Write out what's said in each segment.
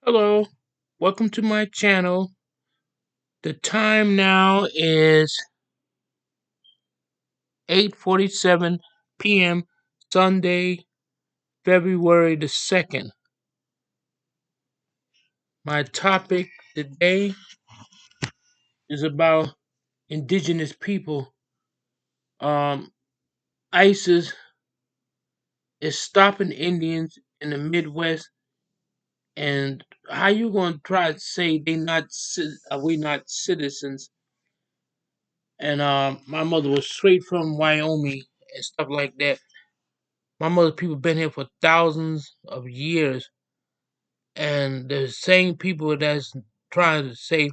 Hello, welcome to my channel. The time now is 8:47 p.m. Sunday, February the 2nd. My topic today is about indigenous people. Um, ISIS is stopping Indians in the Midwest, and how you gonna try to say we not citizens? And my mother was straight from Wyoming and stuff like that. My mother people been here for thousands of years, and the same people that's trying to say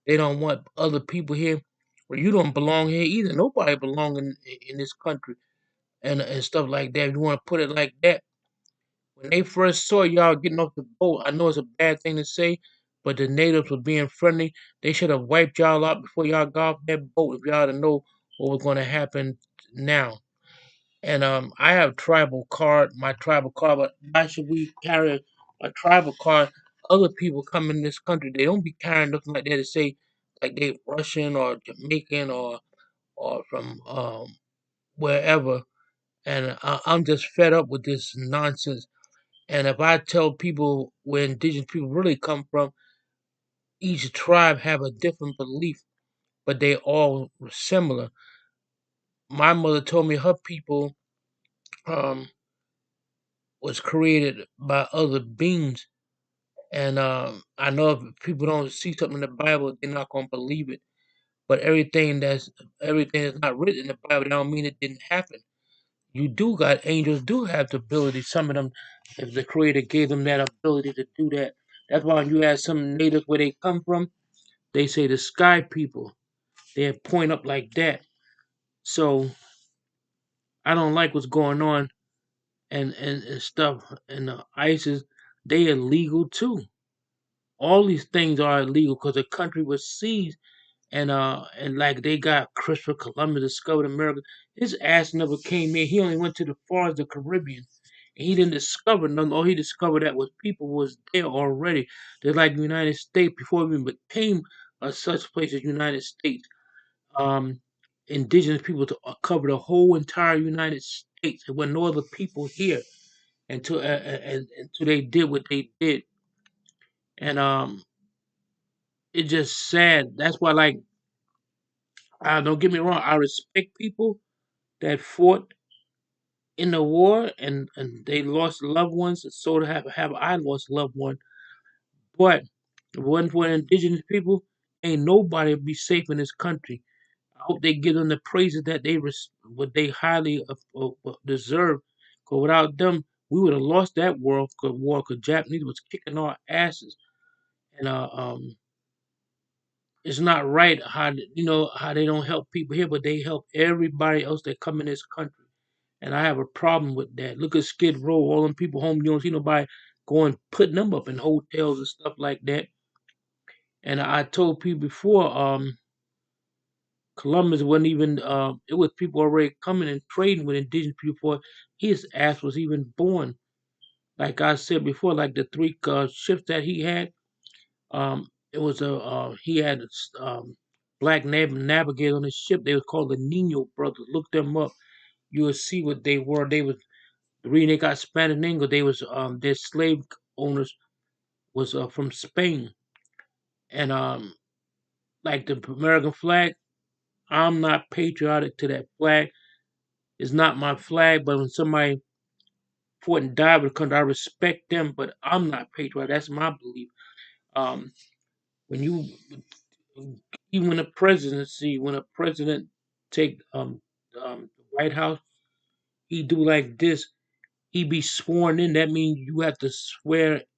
they don't want other people here. Well, you don't belong here either. Nobody belong in this country and stuff like that. If you want to put it like that, when they first saw y'all getting off the boat, I know it's a bad thing to say, but the natives were being friendly. They should have wiped y'all out before y'all got off that boat. If y'all to know what was going to happen now. And I have my tribal card, but why should we carry a tribal card? Other people come in this country, they don't be carrying nothing like that to say like they Russian or Jamaican or from wherever. And I'm just fed up with this nonsense. And if I tell people where indigenous people really come from, each tribe have a different belief, but they all similar. My mother told me her people um, was created by other beings. And I know if people don't see something in the Bible, they're not gonna believe it. But everything that's not written in the Bible, that don't mean it didn't happen. You do got angels do have the ability. Some of them, if the Creator gave them that ability to do that. That's why when you ask some natives where they come from, they say the sky people. They point up like that. So I don't like what's going on and stuff. And ISIS, they illegal too. All these things are illegal because the country was seized and like they got Christopher Columbus discovered America. His ass never came in. He only went to the far as the Caribbean. And he didn't discover nothing. All he discovered that was people was there already. They're like the United States before it even became a such place as United States. Um, indigenous people to cover the whole entire United States. There were no other people here until they did what they did. And it's just sad. That's why, like, don't get me wrong. I respect people that fought in the war and they lost loved ones. And so have I lost loved one. But if it wasn't for the indigenous people, ain't nobody be safe in this country. I hope they give them the praises that what they highly deserve. Cause without them, we would have lost that war. Cause Japanese was kicking our asses. And it's not right how they don't help people here, but they help everybody else that come in this country. And I have a problem with that. Look at Skid Row, all them people home. You don't see nobody going putting them up in hotels and stuff like that. And I told people before, Columbus wasn't even. It was people already coming and trading with indigenous people before his ass was even born. Like I said before, like the three ships that he had. It was he had black navigator on his ship. They was called the Nino brothers. Look them up. You will see what they were. They was the reason they got Spanish name because they was their slave owners was from Spain. And like the American flag, I'm not patriotic to that flag. It's not my flag. But when somebody fought and died with the country, I respect them. But I'm not patriotic. That's my belief. Um, when you even when when a president take the White House, he do like this. He be sworn in. That means you have to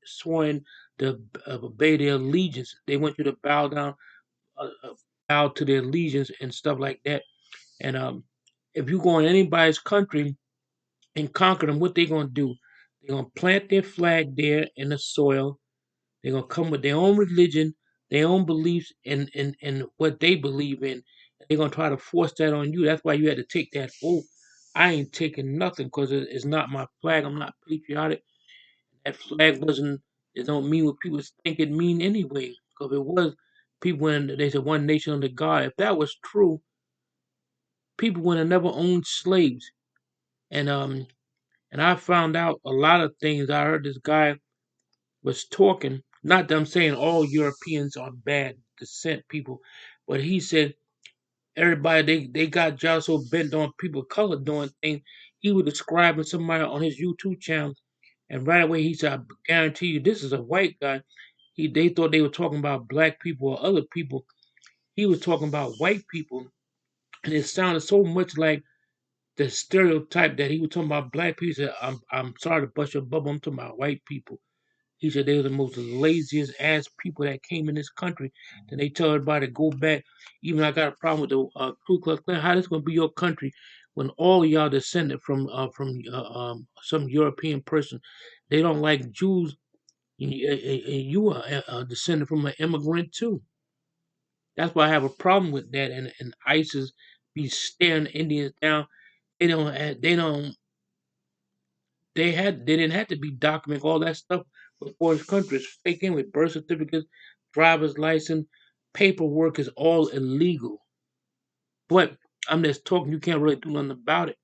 sworn to obey their allegiance. They want you to bow to their allegiance and stuff like that. And if you go in anybody's country and conquer them, what they gonna do? They're gonna plant their flag there in the soil. They're gonna come with their own religion, their own beliefs, and what they believe in. They're gonna try to force that on you. That's why you had to take that oath. I ain't taking nothing because it's not my flag. I'm not patriotic. That flag wasn't. It don't mean what people think it mean anyway. Because if it was people when they said one nation under God, if that was true, people would have never owned slaves. And and I found out a lot of things. I heard this guy was talking. Not that I'm saying all Europeans are bad descent people, but he said everybody they got jobs so bent on people of color doing things. He was describing somebody on his YouTube channel, and right away he said, "I guarantee you, this is a white guy." They thought they were talking about black people or other people. He was talking about white people, and it sounded so much like the stereotype that he was talking about black people. He said, I'm sorry to bust your bubble. I'm talking about white people. He said they were the most laziest ass people that came in this country. Then they tell everybody to go back. Even I got a problem with the Ku Klux Klan. How this gonna be your country when all of y'all descended from some European person? They don't like Jews. And you are descended from an immigrant too. That's why I have a problem with that. And ISIS be staring Indians down. They don't they didn't have to be documenting all that stuff with foreign countries. They came with birth certificates, driver's license, paperwork is all illegal. But I'm just talking. You can't really do nothing about it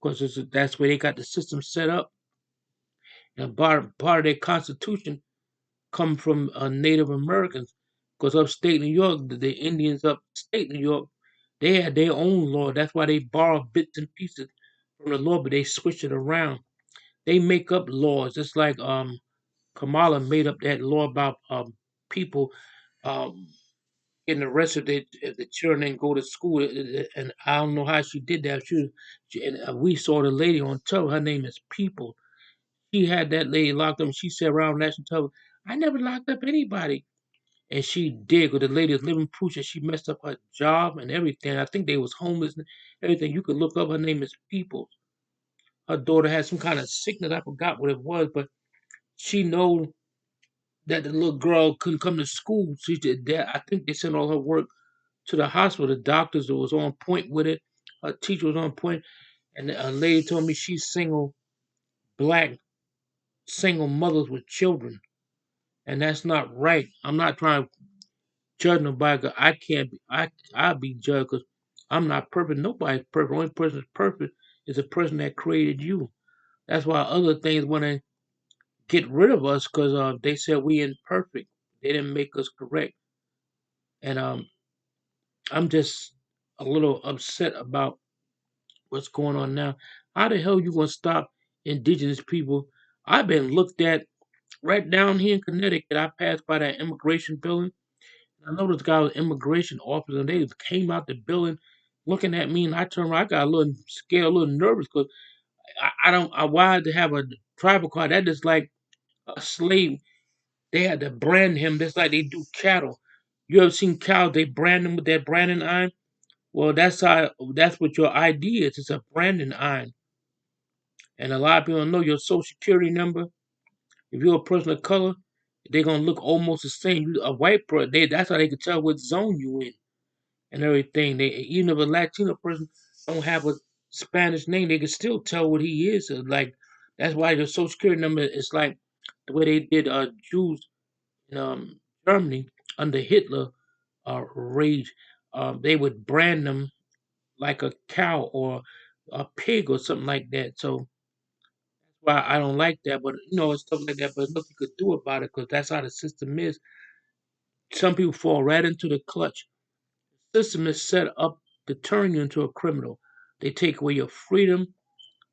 because that's where they got the system set up. And part of their constitution come from Native Americans. Because upstate New York, the Indians upstate New York, they had their own law. That's why they borrow bits and pieces from the law, but they switch it around. They make up laws. It's like Kamala made up that law about people um, getting arrested if the children didn't go to school. And I don't know how she did that. And we saw the lady on television. Her name is People. She had that lady locked up. And she said around national television, "I never locked up anybody." And she did. Because the lady is living proof that she messed up her job and everything. I think they was homeless and everything. You could look up. Her name is People. Her daughter had some kind of sickness. I forgot what it was, but she know that the little girl couldn't come to school. She did that. I think they sent all her work to the hospital. The doctors was on point with it. Her teacher was on point. And a lady told me she's single, black, single mothers with children. And that's not right. I'm not trying to judge nobody 'cause I can't be, I'll be judged because I'm not perfect. Nobody's perfect. The only person that's perfect is the person that created you. That's why other things want to get rid of us because they said we imperfect. They didn't make us correct. And I'm just a little upset about what's going on now. How the hell you gonna stop indigenous people? I've been looked at right down here in Connecticut. I passed by that immigration building. I know this guy was immigration officer, and they came out the building looking at me, and I turned around. I got a little scared, a little nervous because I don't. I wanted to have a tribal card. That is like a slave. They had to brand him just like they do cattle. You ever seen cows? They brand them with that branding iron. Well, that's what your ID is. It's a branding iron. And a lot of people don't know your social security number. If you're a person of color, they're gonna look almost the same. You a white person, that's how they can tell what zone you in and everything. They even if a Latino person don't have a Spanish name, they can still tell what he is. Like that's why the social security number is like the way they did Jews in Germany under Hitler rage. They would brand them like a cow or a pig or something like that. So that's why I don't like that. But it's stuff like that. But nothing you could do about it because that's how the system is. Some people fall right into the clutch. The system is set up to turn you into a criminal. They take away your freedom.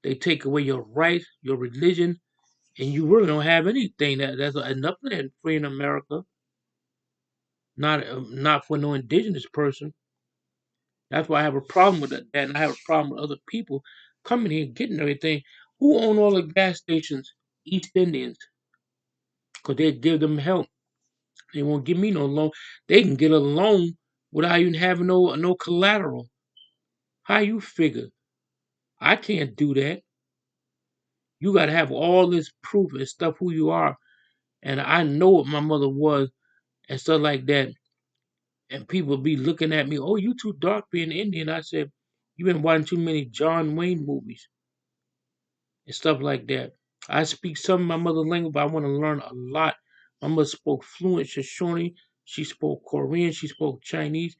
They take away your rights, your religion, and you really don't have anything. That's nothing that free in America. Not for no indigenous person. That's why I have a problem with that, and I have a problem with other people coming here getting everything. Who own all the gas stations? East Indians, because they give them help. They won't give me no loan. They can get a loan without even having no collateral. How you figure? I can't do that. You got to have all this proof and stuff who you are. And I know what my mother was and stuff like that. And people be looking at me, oh, you too dark being Indian. I said, you've been watching too many John Wayne movies and stuff like that. I speak some of my mother language, but I want to learn a lot. My mother spoke fluent Shoshone. She spoke Korean. She spoke Chinese.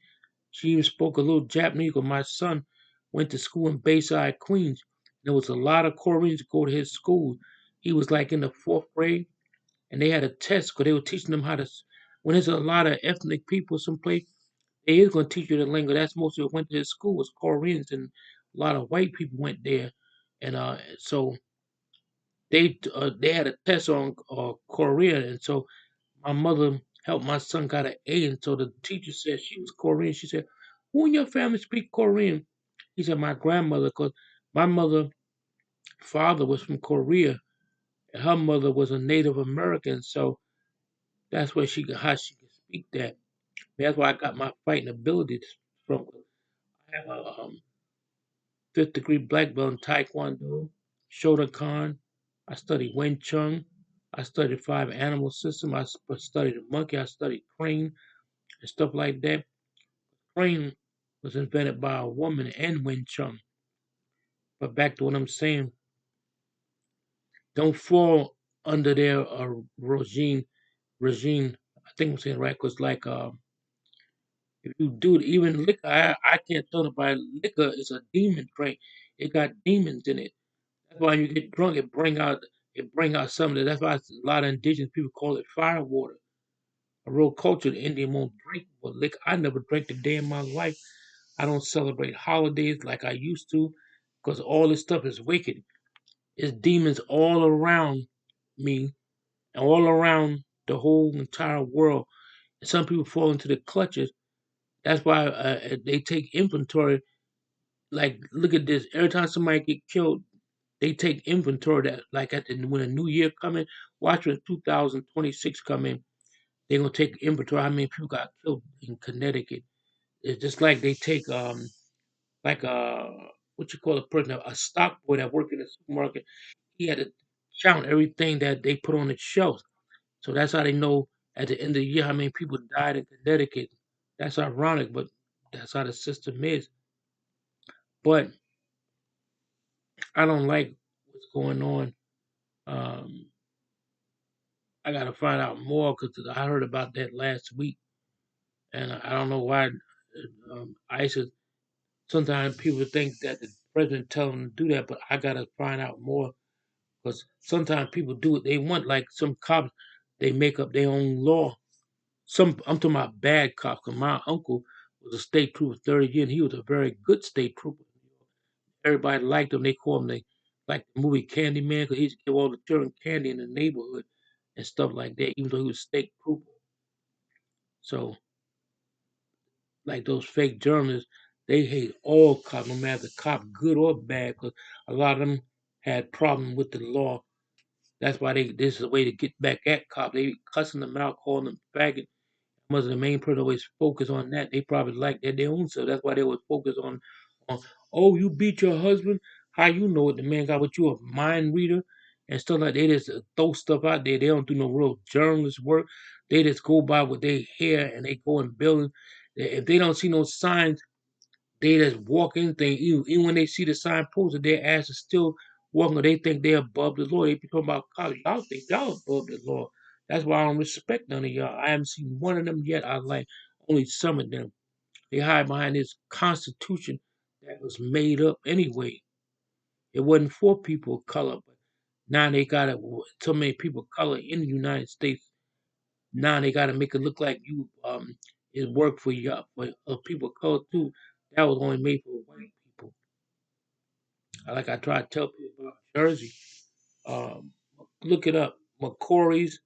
She even spoke a little Japanese. 'Cause my son went to school in Bayside, Queens. There was a lot of Koreans go to his school. He was like in the fourth grade, and they had a test because they were teaching them how to. When there's a lot of ethnic people someplace, they is going to teach you the language. That's mostly what went to his school was Koreans, and a lot of white people went there, and so they had a test on Korean, and so my mother helped my son got an A, and so the teacher said she was Korean. She said, "Who in your family speak Korean?" He said, "My grandmother, because my mother father was from Korea, and her mother was a Native American, so that's where how she could speak that. That's why I got my fighting abilities from. I have a fifth degree black belt in Taekwondo, Shotokan. I studied Wing Chun. I studied five animal system. studied the monkey. I studied crane and stuff like that. Crane was invented by a woman and Wing Chun. But back to what I'm saying, don't fall under their regime. I think I'm saying right because like if you do it, even liquor, I can't tell nobody liquor is a demon drink. It got demons in it. That's why you get drunk, it bring out some of it. That's why a lot of indigenous people call it fire water. A real culture, the Indian won't drink but liquor. I never drank a day in my life. I don't celebrate holidays like I used to, because all this stuff is wicked. It's demons all around me, and all around the whole entire world. And some people fall into the clutches. That's why they take inventory. Like, look at this. Every time somebody get killed, they take inventory that, like when a new year coming, watch when 2026 come in, they're gonna take inventory how many people got killed in Connecticut. It's just like they take like what you call a person, a stock boy that worked in the supermarket. He had to count everything that they put on the shelves. So that's how they know at the end of the year how many people died in Connecticut. That's ironic, but that's how the system is. But I don't like what's going on. Um, I got to find out more because I heard about that last week, and I don't know why ISIS. Sometimes people think that the president tell them to do that, but I got to find out more because sometimes people do what they want. Like some cops, they make up their own law. I'm talking about bad cops. 'Cause my uncle was a state trooper 30 years, and he was a very good state trooper. Everybody liked him. They called him like the movie Candyman because he used to give all the children candy in the neighborhood and stuff like that, even though he was state trooper. So, like those fake journalists, they hate all cops, no matter the cop good or bad, because a lot of them had problem with the law. That's why this is a way to get back at cops. They cussing them out, calling them faggot. Was the main person always focus on that. They probably like that their own self. That's why they would focus on oh, you beat your husband. How you know it? The man got what you a mind reader and stuff like that. They just throw stuff out there. They don't do no real journalist work. They just go by what they hear and they go and build. If they don't see no signs, they just walk anything. Even when they see the sign posted, their ass is still walking. Or they think they're above the law. They be talking about college. Y'all think y'all above the law. That's why I don't respect none of y'all. I haven't seen one of them yet. I like only some of them. They hide behind this constitution that was made up anyway. It wasn't for people of color, but now they got it. So many people of color in the United States. Now they got to make it look like you it worked for you for people of color too. That was only made for white people. Like I try to tell people about Jersey. Um, look it up. McCory's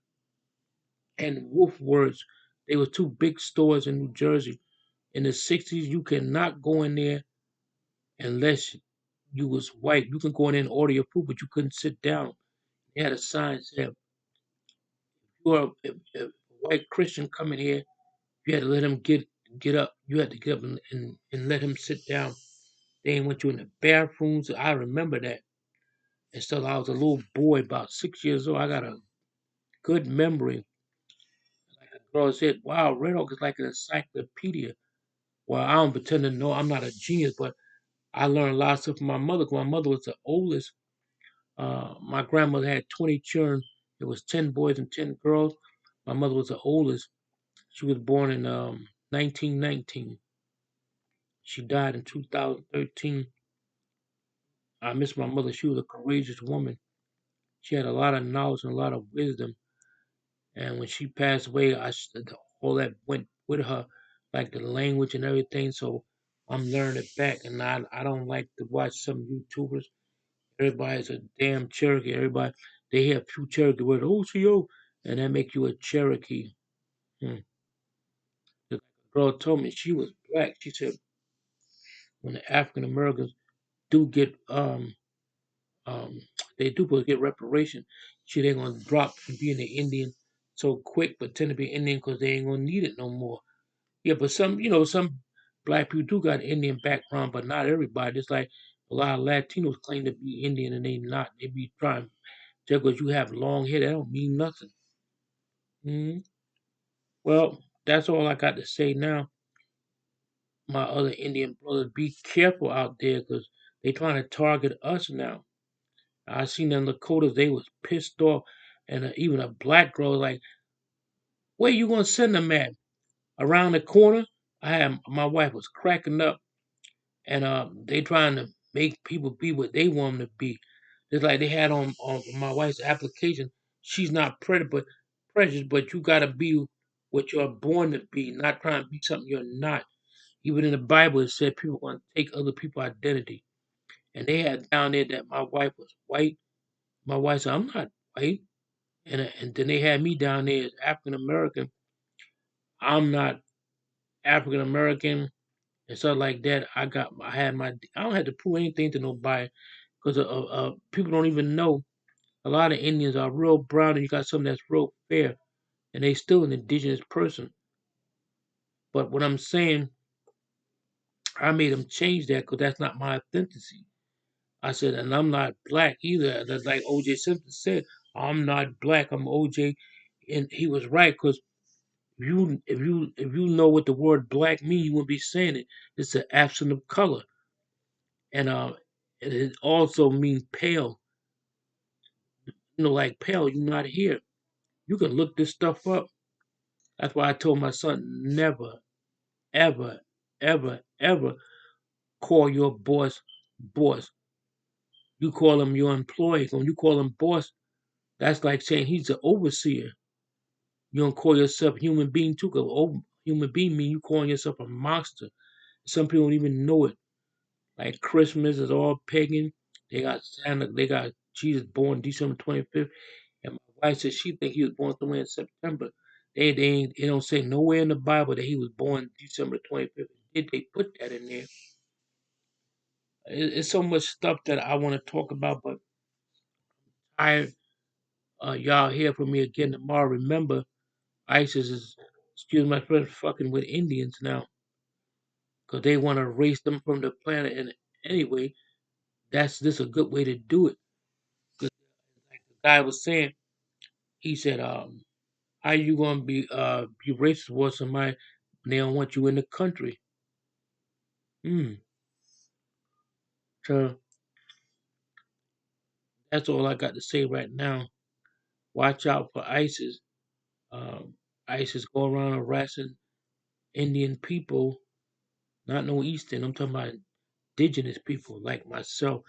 and Wolfwords. They were two big stores in New Jersey. In the 60s, you cannot go in there unless you was white. You can go in there and order your food, but you couldn't sit down. They had a sign said, "You are if a white Christian coming here, you had to let him get up. You had to get up and let him sit down. They ain't want you in the bathrooms. I remember that. And so I was a little boy, about 6 years old. I got a good memory. Like the girl said, wow, Red Oak is like an encyclopedia. Well, I don't pretend to know I'm not a genius, but I learned a lot of stuff from my mother. 'Cause my mother was the oldest My grandmother had 20 children. It was 10 boys and 10 girls. My mother was the oldest. She was born in 1919. She died in 2013. I miss my mother. She was a courageous woman. She had a lot of knowledge and a lot of wisdom. And when she passed away, all that went with her, like the language and everything. So I'm learning it back. And I don't like to watch some YouTubers. Everybody's a damn Cherokee. Everybody, they hear a few Cherokee words, OCO, and that make you a Cherokee. Hmm. The girl told me she was black. She said when the African Americans do get um they do supposed to get reparation, she ain't gonna drop from being an Indian so quick, but tend to be Indian because they ain't gonna need it no more. Yeah, but some black people do got Indian background, but not everybody. It's like a lot of Latinos claim to be Indian and they not. They be trying just because you have long hair, that don't mean nothing. Mhm. Well, that's all I got to say now. My other Indian brothers, be careful out there because they trying to target us now. I seen in Lakotas, they was pissed off, and even a black girl was like, "Where you gonna send them at? Around the corner?" I had my wife was cracking up, and they trying to make people be what they want them to be. It's like they had on my wife's application. She's not precious, but you gotta be what you're born to be, not trying to be something you're not. Even in the Bible, it said people want to take other people's identity, and they had down there that my wife was white. My wife said, "I'm not white." And then they had me down there as African American. I'm not African American and stuff like that. I don't have to prove anything to nobody because people don't even know. A lot of Indians are real brown, and you got some that's real fair, and they still an indigenous person. But what I'm saying, I made them change that because that's not my authenticity. I said, and I'm not black either. That's like O.J. Simpson said, I'm not black. I'm O.J. And he was right because if you know what the word black means, you wouldn't be saying it. It's the absence of color, and it also means pale. Like pale, you're not here. You can look this stuff up. That's why I told my son never, ever, ever, ever call your boss boss. You call him your employee. When you call him boss, that's like saying he's the overseer. You don't call yourself human being too, because human being mean you calling yourself a monster. Some people don't even know it. Like Christmas is all pagan. They got Santa. They got Jesus born December 25th, and my wife said she think he was born somewhere in September. They don't say nowhere in the Bible that he was born December 25th. Did they put that in there? It's so much stuff that I want to talk about, but I y'all hear from me again tomorrow. Remember, ISIS is, excuse my friend, fucking with Indians now because they want to erase them from the planet. And anyway, this a good way to do it. 'Cause like the guy was saying, he said, how you gonna be racist towards somebody when they don't want you in the country? Hmm. So that's all I got to say right now. Watch out for ISIS. Um, ISIS go around harassing Indian people, not no Eastern. I'm talking about indigenous people like myself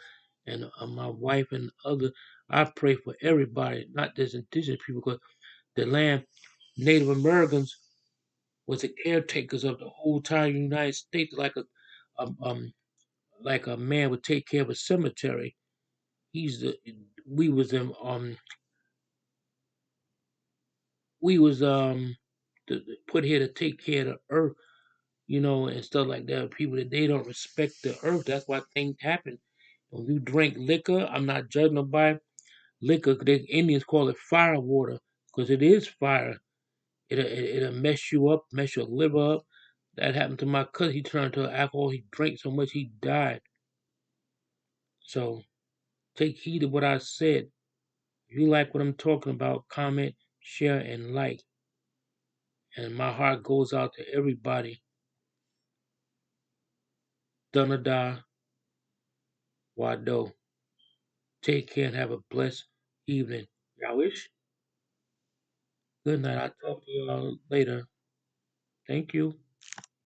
and my wife and other. I pray for everybody, not just indigenous people, because the land, Native Americans was the caretakers of the whole entire United States, um, um like a man would take care of a cemetery. He's the we was them we was put here to take care of the earth, and stuff like that. People that they don't respect the earth. That's why things happen. When you drink liquor, I'm not judging nobody. Liquor, the Indians call it fire water because it is fire. It'll mess you up, mess your liver up. That happened to my cousin. He turned to alcohol. He drank so much he died. So take heed of what I said. If you like what I'm talking about, comment, share, and like. And my heart goes out to everybody. Dunada Wado. Take care and have a blessed evening. Y'all wish. Good night. I'll talk to y'all later. Thank you.